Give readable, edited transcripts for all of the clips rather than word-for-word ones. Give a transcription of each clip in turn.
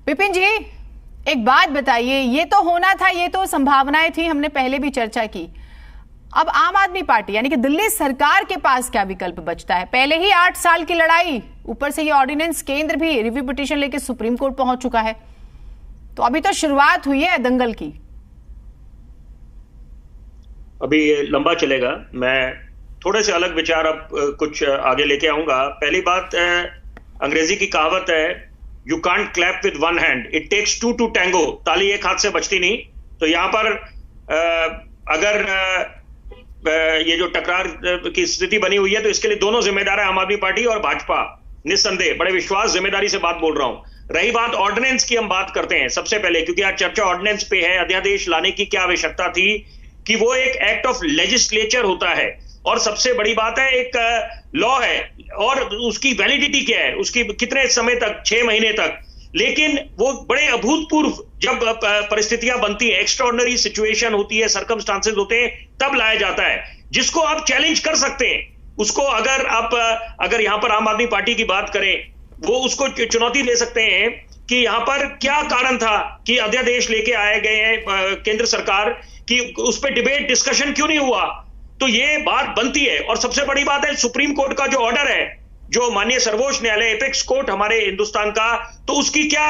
विपिन जी, एक बात बताइए, ये तो होना था, ये तो संभावनाएं थी, हमने पहले भी चर्चा की। अब आम आदमी पार्टी यानी कि दिल्ली सरकार के पास क्या विकल्प बचता है? पहले ही 8 साल की लड़ाई, ऊपर से ये ऑर्डिनेंस, केंद्र भी रिव्यू पिटीशन लेके सुप्रीम कोर्ट पहुंच चुका है। तो अभी तो शुरुआत हुई है दंगल की। अभी ये लंबा चलेगा। मैं थोड़े से अलग विचार अब कुछ आगे लेके आऊंगा। पहली बात, अंग्रेजी की कहावत है, you can't clap with one hand, it takes two to tango. ताली एक हाथ से बजती नहीं। तो यहाँ पर अगर ये जो टकरार की स्थिति बनी हुई है, तो इसके लिए दोनों जिम्मेदार है, आम आदमी पार्टी और भाजपा। निस्संदेह बड़े विश्वास, जिम्मेदारी से बात बोल रहा हूं। रही बात ऑर्डिनेंस की, हम बात करते हैं सबसे पहले, क्योंकि आज चर्चा ऑर्डिनेंस पे है। अध्यादेश लाने की क्या आवश्यकता थी कि वो एक एक्ट ऑफ लेजिस्लेचर होता है, और सबसे बड़ी बात है एक लॉ है, और उसकी वैलिडिटी क्या है, उसकी कितने समय तक, 6 महीने तक। लेकिन वो बड़े अभूतपूर्व जब परिस्थितियां बनती है, एक्स्ट्राऑर्डिनरी सिचुएशन होती है, सर्कमस्टांसेस होते हैं, तब लाया जाता है, जिसको आप चैलेंज कर सकते हैं। उसको अगर यहां पर आम आदमी पार्टी की बात करें, वो उसको चुनौती दे सकते हैं कि यहां पर क्या कारण था कि अध्यादेश लेके आए गए हैं केंद्र सरकार, कि उस पर डिबेट डिस्कशन क्यों नहीं हुआ। तो ये बात बनती है। और सबसे बड़ी बात है, सुप्रीम कोर्ट का जो ऑर्डर है, जो माननीय सर्वोच्च न्यायालय, एपेक्स कोर्ट हमारे हिंदुस्तान का, तो उसकी क्या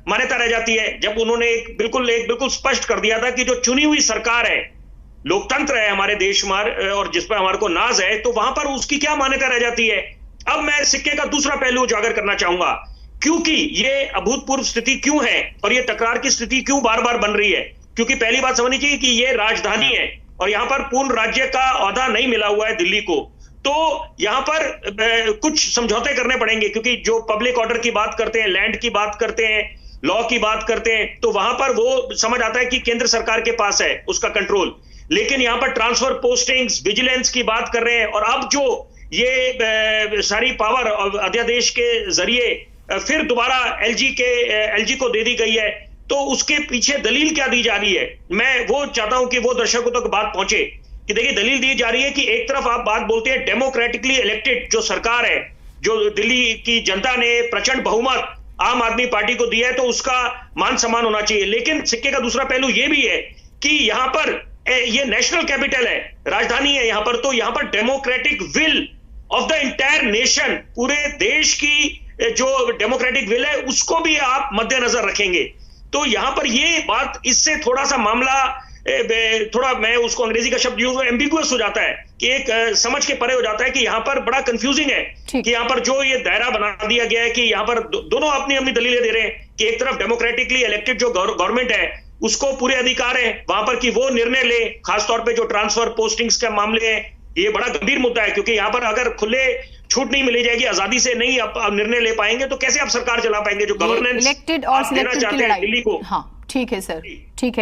मान्यता रह जाती है, जब उन्होंने एक बिल्कुल स्पष्ट कर दिया था कि जो चुनी हुई सरकार है, लोकतंत्र है हमारे देश में और जिस पर हमारे को नाज है, तो वहां पर उसकी क्या मान्यता रह जाती है। अब मैं सिक्के का दूसरा पहलू उजागर करना चाहूंगा, क्योंकि ये अभूतपूर्व स्थिति क्यों है और ये टकरार की स्थिति क्यों बार बार बन रही है। क्योंकि पहली बात समझनी चाहिए कि ये राजधानी है और यहां पर पूर्ण राज्य का ओहदा नहीं मिला हुआ है दिल्ली को। तो यहां पर कुछ समझौते करने पड़ेंगे, क्योंकि जो पब्लिक ऑर्डर की बात करते हैं, लैंड की बात करते हैं, लॉ की बात करते हैं, तो वहां पर वो समझ आता है कि केंद्र सरकार के पास है उसका कंट्रोल। लेकिन यहां पर ट्रांसफर पोस्टिंग्स, विजिलेंस की बात कर रहे हैं, और अब जो ये सारी पावर अध्यादेश के जरिए फिर दोबारा एलजी को दे दी गई है, तो उसके पीछे दलील क्या दी जा रही है। मैं वो चाहता हूं कि वो दर्शकों तक बात पहुंचे कि देखिए, दलील दी जा रही है कि एक तरफ आप बात बोलते हैं डेमोक्रेटिकली इलेक्टेड जो सरकार है, जो दिल्ली की जनता ने प्रचंड बहुमत आम आदमी पार्टी को दिया है, तो उसका मान सम्मान होना चाहिए। लेकिन सिक्के का दूसरा पहलू ये भी है कि यहां पर ये नेशनल कैपिटल है, राजधानी है यहां पर, तो यहां पर democratic will of the entire nation, पूरे देश की जो डेमोक्रेटिक विल है, उसको भी आप मद्देनजर रखेंगे। तो यहां पर ये बात, इससे थोड़ा सा मामला थोड़ा, मैं उसको अंग्रेजी का शब्द यूज, एम्बिगुअस हो जाता है, कि एक समझ के परे हो जाता है, कि यहां पर बड़ा कंफ्यूजिंग है कि यहां पर जो ये दायरा बना दिया गया है, कि यहां पर दोनों अपनी अपनी दलीलें दे रहे हैं कि एक तरफ डेमोक्रेटिकली इलेक्टेड जो गवर्नमेंट है, उसको पूरे अधिकार है वहां पर कि वो निर्णय ले, खासतौर पर जो ट्रांसफर पोस्टिंग्स के मामले हैं। ये बड़ा गंभीर मुद्दा है, क्योंकि यहां पर अगर खुले छूट नहीं मिली जाएगी, आजादी से नहीं आप निर्णय ले पाएंगे, तो कैसे आप सरकार चला पाएंगे, जो गवर्नेंस इलेक्टेड और सिलेक्टेड की लड़ाई। दिल्ली को। हाँ, ठीक है सर, ठीक है।